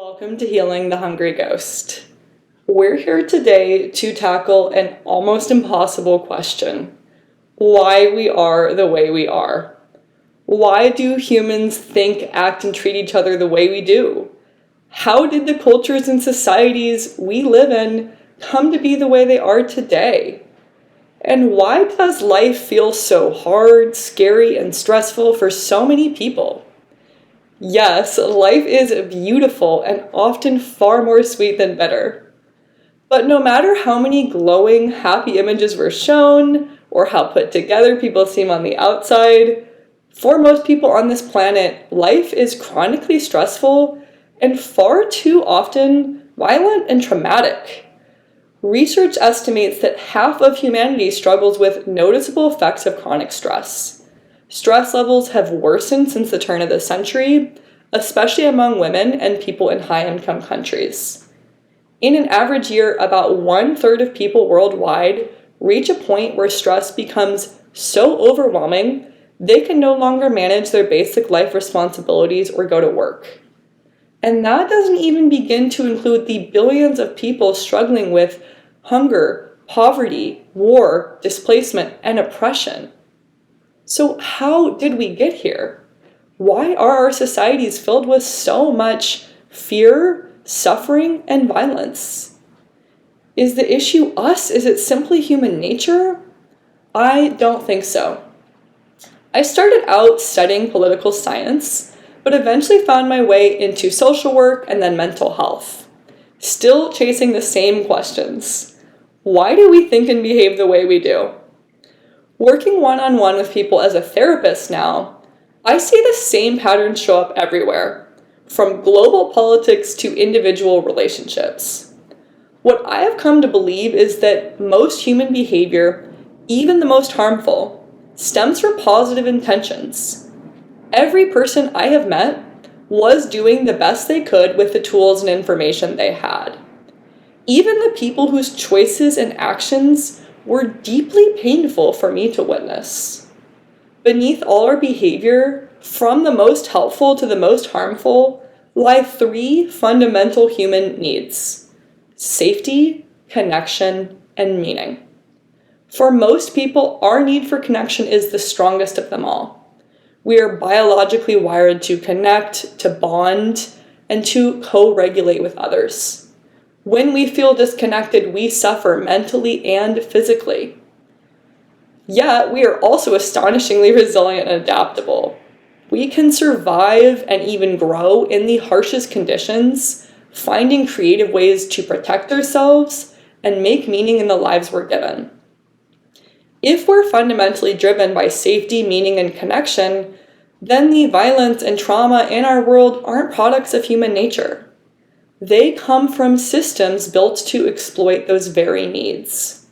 Welcome to Healing the Hungry Ghost. We're here today to tackle an almost impossible question: why we are the way we are. Why do humans think, act, and treat each other the way we do? How did the cultures and societies we live in come to be the way they are today? And why does life feel so hard, scary, and stressful for so many people? Yes, life is beautiful and often far more sweet than bitter. But no matter how many glowing, happy images we're shown, or how put together people seem on the outside, for most people on this planet, life is chronically stressful and far too often violent and traumatic. Research estimates that half of humanity struggles with noticeable effects of chronic stress. Stress levels have worsened since the turn of the century, especially among women and people in high-income countries. In an average year, about 1/3 of people worldwide reach a point where stress becomes so overwhelming they can no longer manage their basic life responsibilities or go to work. And that doesn't even begin to include the billions of people struggling with hunger, poverty, war, displacement, and oppression. So how did we get here? Why are our societies filled with so much fear, suffering, and violence? Is the issue us? Is it simply human nature? I don't think so. I started out studying political science, but eventually found my way into social work and then mental health, still chasing the same questions. Why do we think and behave the way we do? Working one-on-one with people as a therapist now, I see the same patterns show up everywhere, from global politics to individual relationships. What I have come to believe is that most human behavior, even the most harmful, stems from positive intentions. Every person I have met was doing the best they could with the tools and information they had. Even the people whose choices and actions were deeply painful for me to witness. Beneath all our behavior, from the most helpful to the most harmful, lie three fundamental human needs: safety, connection, and meaning. For most people, our need for connection is the strongest of them all. We are biologically wired to connect, to bond, and to co-regulate with others. When we feel disconnected, we suffer mentally and physically. Yet, we are also astonishingly resilient and adaptable. We can survive and even grow in the harshest conditions, finding creative ways to protect ourselves and make meaning in the lives we're given. If we're fundamentally driven by safety, meaning, and connection, then the violence and trauma in our world aren't products of human nature. They come from systems built to exploit those very needs.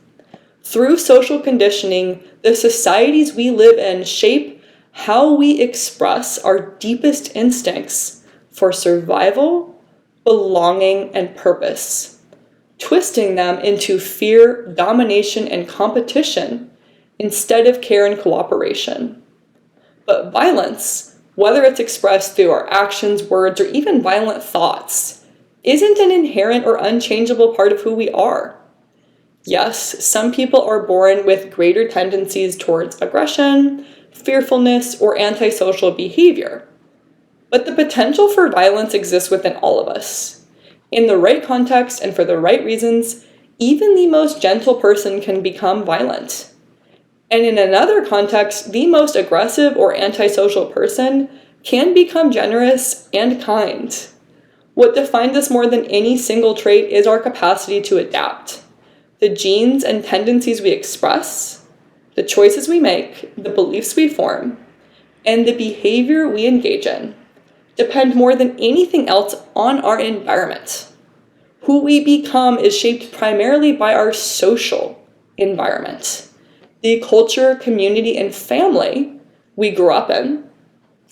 Through social conditioning, the societies we live in shape how we express our deepest instincts for survival, belonging, and purpose, twisting them into fear, domination, and competition instead of care and cooperation. But violence, whether it's expressed through our actions, words, or even violent thoughts, isn't an inherent or unchangeable part of who we are. Yes, some people are born with greater tendencies towards aggression, fearfulness, or antisocial behavior. But the potential for violence exists within all of us. In the right context and for the right reasons, even the most gentle person can become violent. And in another context, the most aggressive or antisocial person can become generous and kind. What defines us more than any single trait is our capacity to adapt. The genes and tendencies we express, the choices we make, the beliefs we form, and the behavior we engage in depend more than anything else on our environment. Who we become is shaped primarily by our social environment, the culture, community, and family we grew up in,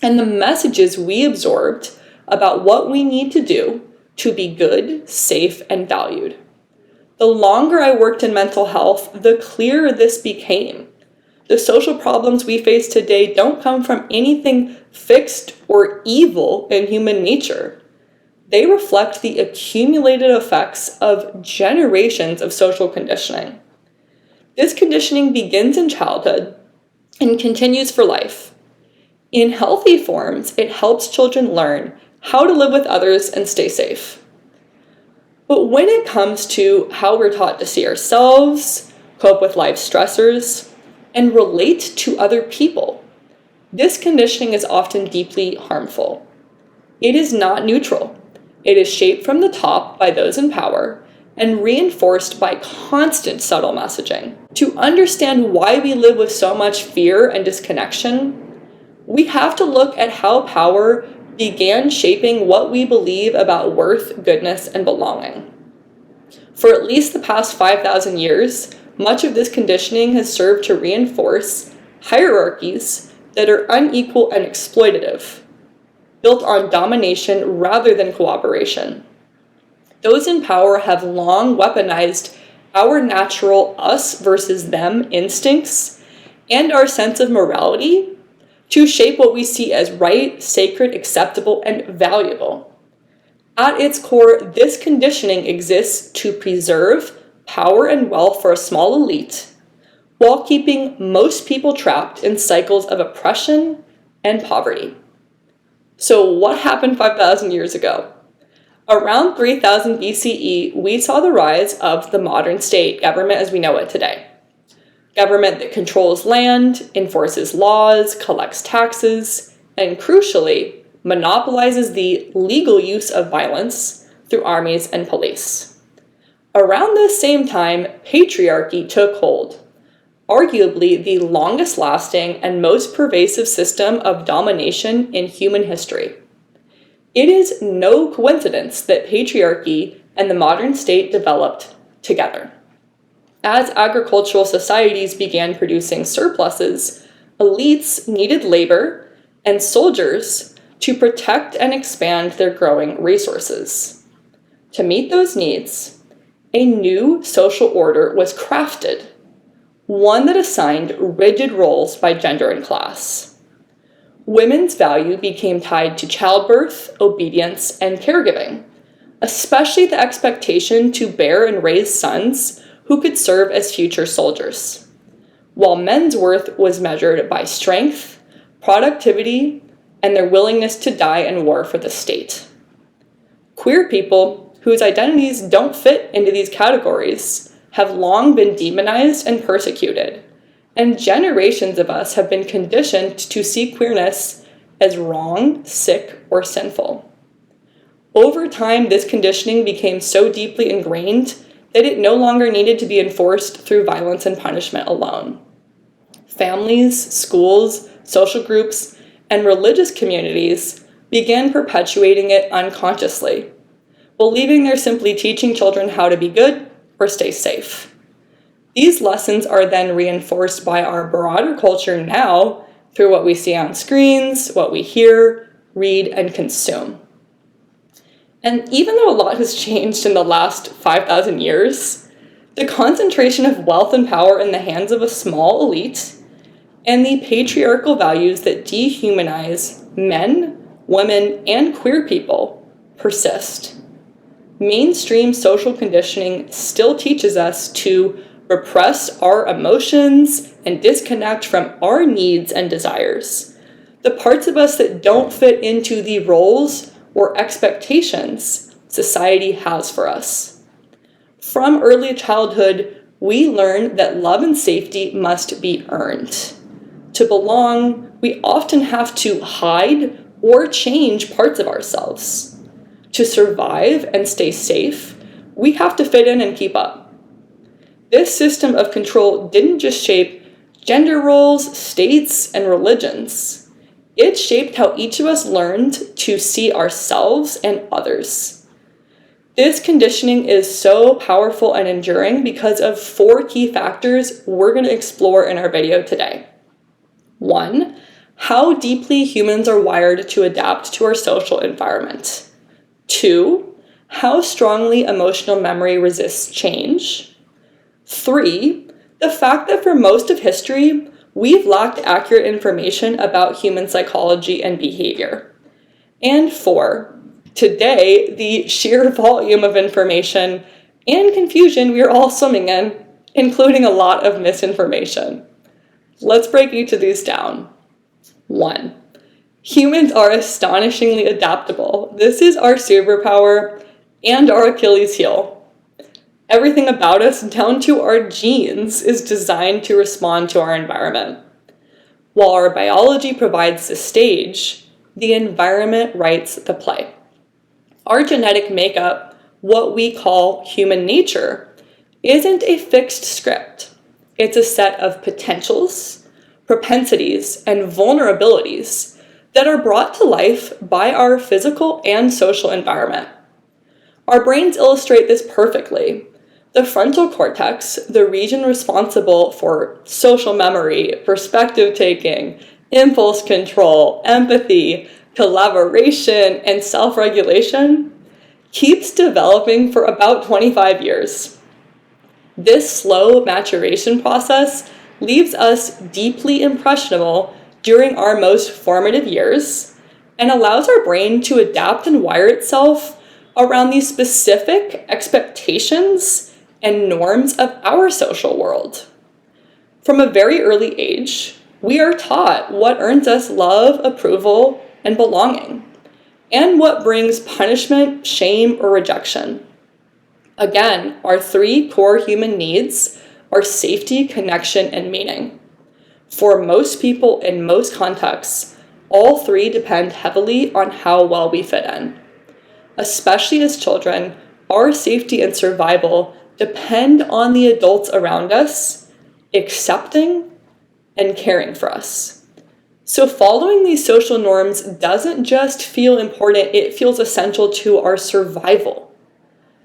and the messages we absorbed about what we need to do to be good, safe, and valued. The longer I worked in mental health, the clearer this became. The social problems we face today don't come from anything fixed or evil in human nature. They reflect the accumulated effects of generations of social conditioning. This conditioning begins in childhood and continues for life. In healthy forms, it helps children learn how to live with others and stay safe. But when it comes to how we're taught to see ourselves, cope with life's stressors, and relate to other people, this conditioning is often deeply harmful. It is not neutral. It is shaped from the top by those in power and reinforced by constant subtle messaging. To understand why we live with so much fear and disconnection, we have to look at how power began shaping what we believe about worth, goodness, and belonging. For at least the past 5,000 years, much of this conditioning has served to reinforce hierarchies that are unequal and exploitative, built on domination rather than cooperation. Those in power have long weaponized our natural us versus them instincts and our sense of morality to shape what we see as right, sacred, acceptable, and valuable. At its core, this conditioning exists to preserve power and wealth for a small elite, while keeping most people trapped in cycles of oppression and poverty. So what happened 5,000 years ago? Around 3000 BCE, we saw the rise of the modern state government as we know it today. Government that controls land, enforces laws, collects taxes, and crucially, monopolizes the legal use of violence through armies and police. Around this same time, patriarchy took hold, arguably the longest lasting and most pervasive system of domination in human history. It is no coincidence that patriarchy and the modern state developed together. As agricultural societies began producing surpluses, elites needed labor and soldiers to protect and expand their growing resources. To meet those needs, a new social order was crafted, one that assigned rigid roles by gender and class. Women's value became tied to childbirth, obedience, and caregiving, especially the expectation to bear and raise sons who could serve as future soldiers, while men's worth was measured by strength, productivity, and their willingness to die in war for the state. Queer people, whose identities don't fit into these categories, have long been demonized and persecuted, and generations of us have been conditioned to see queerness as wrong, sick, or sinful. Over time, this conditioning became so deeply ingrained that it no longer needed to be enforced through violence and punishment alone. Families, schools, social groups, and religious communities began perpetuating it unconsciously, believing they're simply teaching children how to be good or stay safe. These lessons are then reinforced by our broader culture now through what we see on screens, what we hear, read, and consume. And even though a lot has changed in the last 5,000 years, the concentration of wealth and power in the hands of a small elite and the patriarchal values that dehumanize men, women, and queer people persist. Mainstream social conditioning still teaches us to repress our emotions and disconnect from our needs and desires, the parts of us that don't fit into the roles or expectations society has for us. From early childhood, we learn that love and safety must be earned. To belong, we often have to hide or change parts of ourselves. To survive and stay safe, we have to fit in and keep up. This system of control didn't just shape gender roles, states, and religions. It shaped how each of us learned to see ourselves and others. This conditioning is so powerful and enduring because of 4 key factors we're going to explore in our video today. 1, how deeply humans are wired to adapt to our social environment. 2, how strongly emotional memory resists change. 3, the fact that for most of history, we've lacked accurate information about human psychology and behavior. And 4, Today, the sheer volume of information and confusion we are all swimming in, including a lot of misinformation. Let's break each of these down. 1. Humans are astonishingly adaptable. This is our superpower and our Achilles heel. Everything about us, down to our genes, is designed to respond to our environment. While our biology provides the stage, the environment writes the play. Our genetic makeup, what we call human nature, isn't a fixed script. It's a set of potentials, propensities, and vulnerabilities that are brought to life by our physical and social environment. Our brains illustrate this perfectly. The frontal cortex, the region responsible for social memory, perspective taking, impulse control, empathy, collaboration, and self-regulation, keeps developing for about 25 years. This slow maturation process leaves us deeply impressionable during our most formative years and allows our brain to adapt and wire itself around these specific expectations and norms of our social world. From a very early age, we are taught what earns us love, approval, and belonging, and what brings punishment, shame, or rejection. Again, our 3 core human needs are safety, connection, and meaning. For most people in most contexts, all 3 depend heavily on how well we fit in. Especially as children, our safety and survival depend on the adults around us accepting and caring for us. So following these social norms doesn't just feel important, it feels essential to our survival.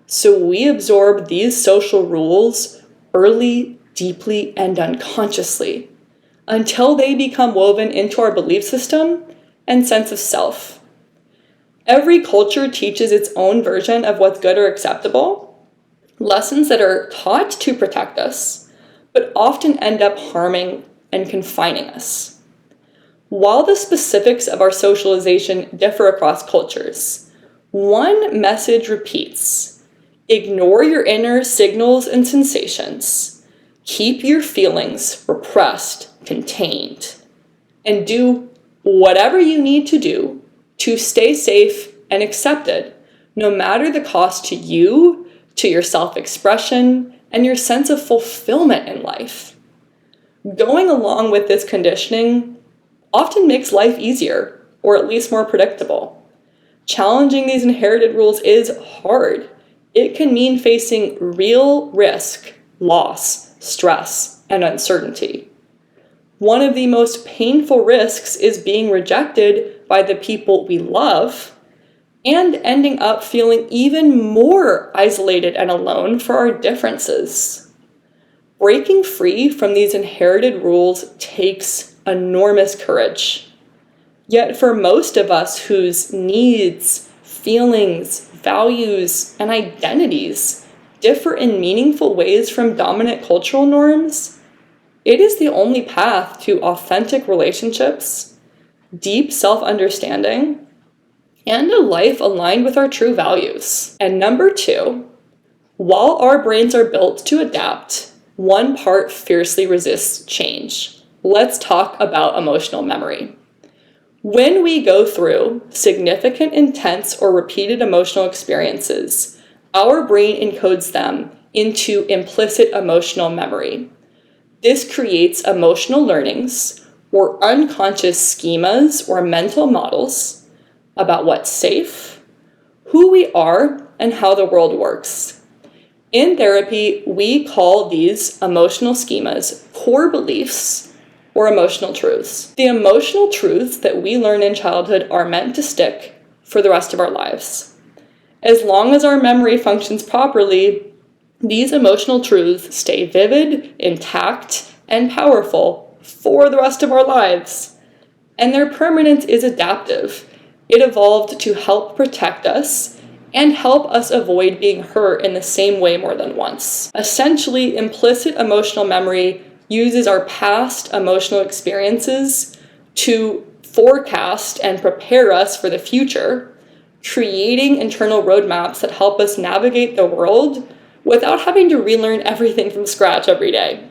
So we absorb these social rules early, deeply, and unconsciously until they become woven into our belief system and sense of self. Every culture teaches its own version of what's good or acceptable, lessons that are taught to protect us, but often end up harming and confining us. While the specifics of our socialization differ across cultures, one message repeats: ignore your inner signals and sensations. Keep your feelings repressed, contained, and do whatever you need to do to stay safe and accepted, no matter the cost to you, to your self-expression, and your sense of fulfillment in life. Going along with this conditioning often makes life easier, or at least more predictable. Challenging these inherited rules is hard. It can mean facing real risk, loss, stress, and uncertainty. One of the most painful risks is being rejected by the people we love and ending up feeling even more isolated and alone for our differences. Breaking free from these inherited rules takes enormous courage. Yet for most of us whose needs, feelings, values, and identities differ in meaningful ways from dominant cultural norms, it is the only path to authentic relationships, deep self-understanding, and a life aligned with our true values. And number 2, while our brains are built to adapt, one part fiercely resists change. Let's talk about emotional memory. When we go through significant, intense, or repeated emotional experiences, our brain encodes them into implicit emotional memory. This creates emotional learnings or unconscious schemas or mental models about what's safe, who we are, and how the world works. In therapy, we call these emotional schemas core beliefs or emotional truths. The emotional truths that we learn in childhood are meant to stick for the rest of our lives. As long as our memory functions properly, these emotional truths stay vivid, intact, and powerful for the rest of our lives. And their permanence is adaptive. It evolved to help protect us and help us avoid being hurt in the same way more than once. Essentially, implicit emotional memory uses our past emotional experiences to forecast and prepare us for the future, creating internal roadmaps that help us navigate the world without having to relearn everything from scratch every day.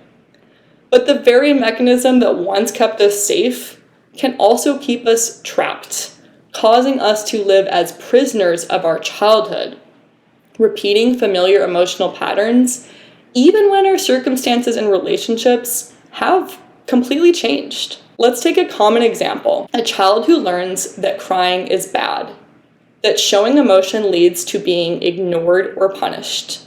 But the very mechanism that once kept us safe can also keep us trapped, causing us to live as prisoners of our childhood, repeating familiar emotional patterns, even when our circumstances and relationships have completely changed. Let's take a common example: a child who learns that crying is bad, that showing emotion leads to being ignored or punished.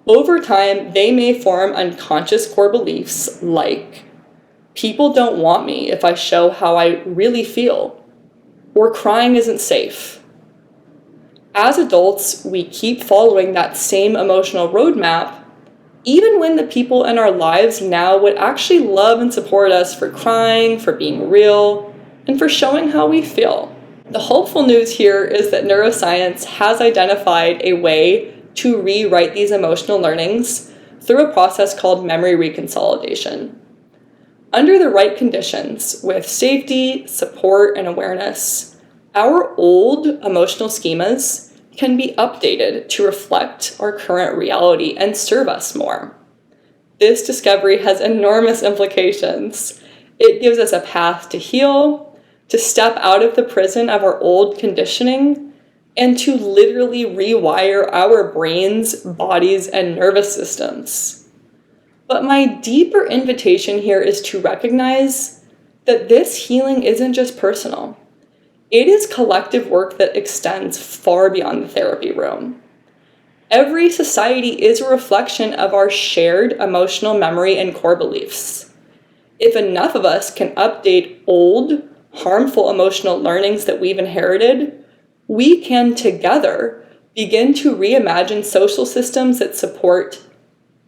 Over time, they may form unconscious core beliefs like, people don't want me if I show how I really feel, or crying isn't safe. As adults, we keep following that same emotional roadmap, even when the people in our lives now would actually love and support us for crying, for being real, and for showing how we feel. The hopeful news here is that neuroscience has identified a way to rewrite these emotional learnings through a process called memory reconsolidation. Under the right conditions, with safety, support, and awareness, our old emotional schemas can be updated to reflect our current reality and serve us more. This discovery has enormous implications. It gives us a path to heal, to step out of the prison of our old conditioning, and to literally rewire our brains, bodies, and nervous systems. But my deeper invitation here is to recognize that this healing isn't just personal. It is collective work that extends far beyond the therapy room. Every society is a reflection of our shared emotional memory and core beliefs. If enough of us can update old, harmful emotional learnings that we've inherited, we can together begin to reimagine social systems that support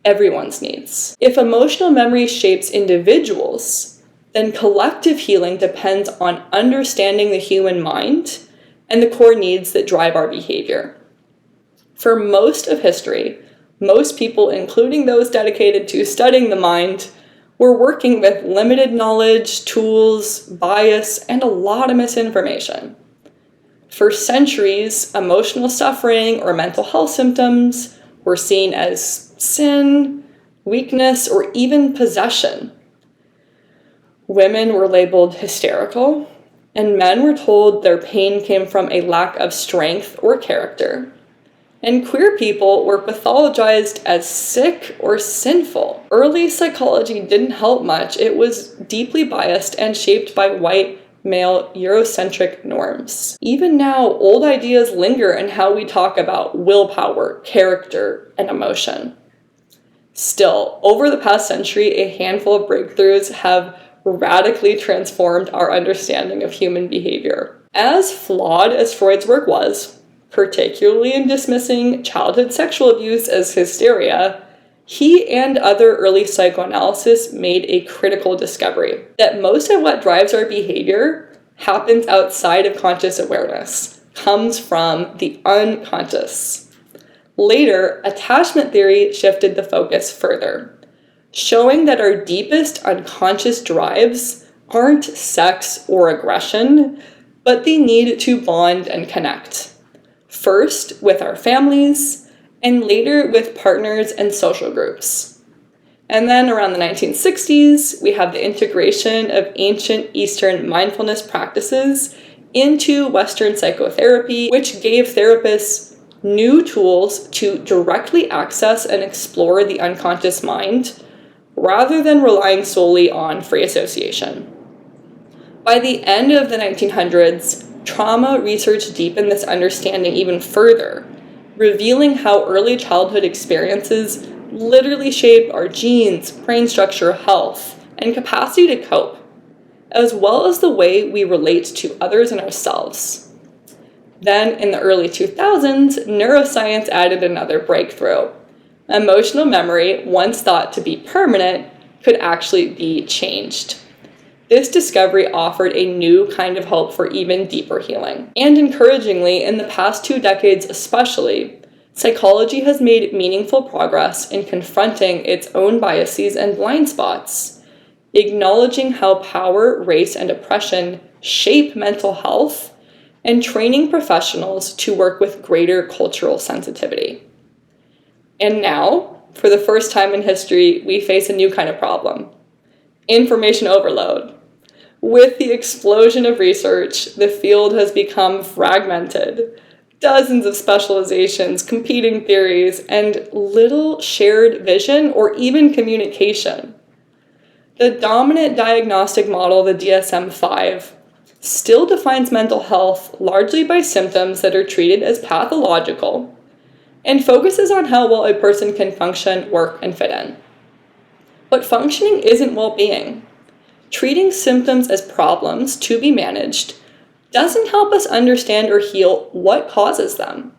everyone's needs. If emotional memory shapes individuals, then collective healing depends on understanding the human mind and the core needs that drive our behavior. For most of history, most people, including those dedicated to studying the mind, were working with limited knowledge, tools, bias, and a lot of misinformation. For centuries, emotional suffering or mental health symptoms were seen as sin, weakness, or even possession. Women were labeled hysterical, and men were told their pain came from a lack of strength or character. And queer people were pathologized as sick or sinful. Early psychology didn't help much. It was deeply biased and shaped by white, male, Eurocentric norms. Even now, old ideas linger in how we talk about willpower, character, and emotion. Still, over the past century, a handful of breakthroughs have radically transformed our understanding of human behavior. As flawed as Freud's work was, particularly in dismissing childhood sexual abuse as hysteria, he and other early psychoanalysts made a critical discovery: that most of what drives our behavior happens outside of conscious awareness, comes from the unconscious. Later, attachment theory shifted the focus further, showing that our deepest unconscious drives aren't sex or aggression, but the need to bond and connect. First with our families, and later with partners and social groups. And then around the 1960s, we have the integration of ancient Eastern mindfulness practices into Western psychotherapy, which gave therapists new tools to directly access and explore the unconscious mind, rather than relying solely on free association. By the end of the 1900s, trauma research deepened this understanding even further, revealing how early childhood experiences literally shape our genes, brain structure, health, and capacity to cope, as well as the way we relate to others and ourselves. Then, in the early 2000s, neuroscience added another breakthrough. Emotional memory, once thought to be permanent, could actually be changed. This discovery offered a new kind of hope for even deeper healing. And encouragingly, in the past 2 decades especially, psychology has made meaningful progress in confronting its own biases and blind spots, acknowledging how power, race, and oppression shape mental health, and training professionals to work with greater cultural sensitivity. And now, for the first time in history, we face a new kind of problem: information overload. With the explosion of research, the field has become fragmented. Dozens of specializations, competing theories, and little shared vision or even communication. The dominant diagnostic model, the DSM-5, still defines mental health largely by symptoms that are treated as pathological and focuses on how well a person can function, work, and fit in. But functioning isn't well-being. Treating symptoms as problems to be managed doesn't help us understand or heal what causes them.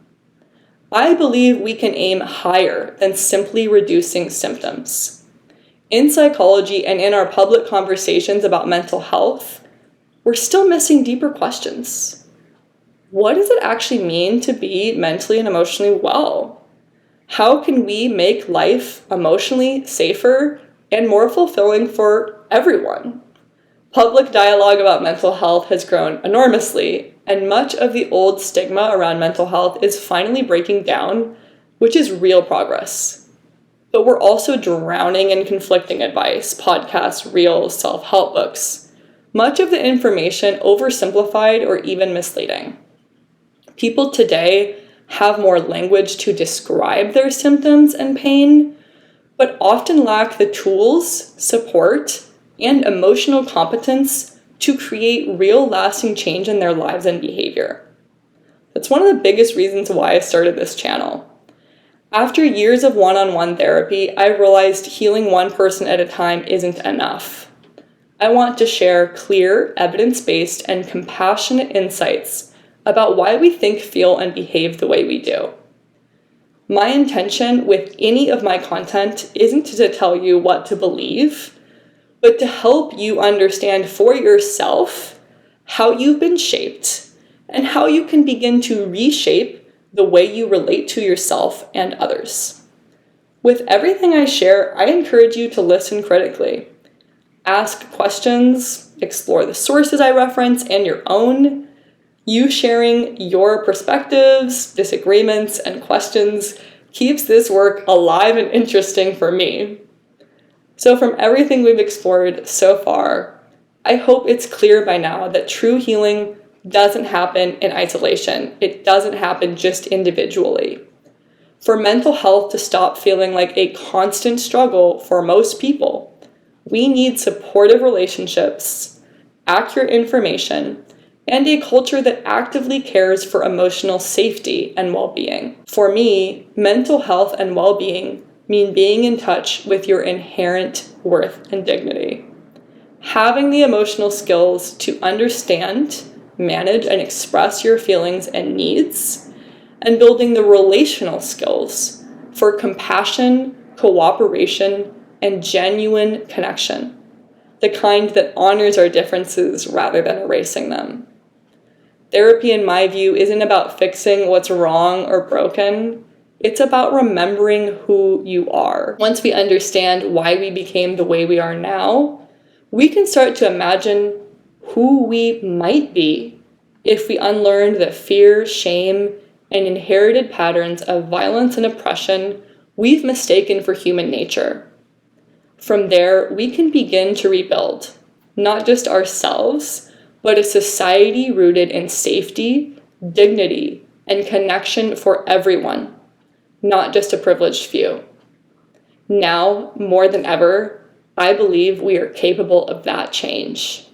I believe we can aim higher than simply reducing symptoms. In psychology and in our public conversations about mental health, we're still missing deeper questions. What does it actually mean to be mentally and emotionally well? How can we make life emotionally safer and more fulfilling for everyone? Public dialogue about mental health has grown enormously, and much of the old stigma around mental health is finally breaking down, which is real progress. But we're also drowning in conflicting advice, podcasts, reels, self-help books. Much of the information oversimplified or even misleading. People today have more language to describe their symptoms and pain, but often lack the tools, support, and emotional competence to create real lasting change in their lives and behavior. That's one of the biggest reasons why I started this channel. After years of one-on-one therapy, I realized healing one person at a time isn't enough. I want to share clear, evidence-based, and compassionate insights about why we think, feel, and behave the way we do. My intention with any of my content isn't to tell you what to believe, but to help you understand for yourself how you've been shaped and how you can begin to reshape the way you relate to yourself and others. With everything I share, I encourage you to listen critically. Ask questions, explore the sources I reference and your own. You sharing your perspectives, disagreements, and questions keeps this work alive and interesting for me. So from everything we've explored so far, I hope it's clear by now that true healing doesn't happen in isolation. It doesn't happen just individually. For mental health to stop feeling like a constant struggle for most people, we need supportive relationships, accurate information, and a culture that actively cares for emotional safety and well-being. For me, mental health and well-being mean being in touch with your inherent worth and dignity. Having the emotional skills to understand, manage, and express your feelings and needs, and building the relational skills for compassion, cooperation, and genuine connection, the kind that honors our differences rather than erasing them. Therapy, in my view, isn't about fixing what's wrong or broken. It's about remembering who you are. Once we understand why we became the way we are now, we can start to imagine who we might be if we unlearned the fear, shame, and inherited patterns of violence and oppression we've mistaken for human nature. From there, we can begin to rebuild, not just ourselves, but a society rooted in safety, dignity, and connection for everyone, not just a privileged few. Now, more than ever, I believe we are capable of that change.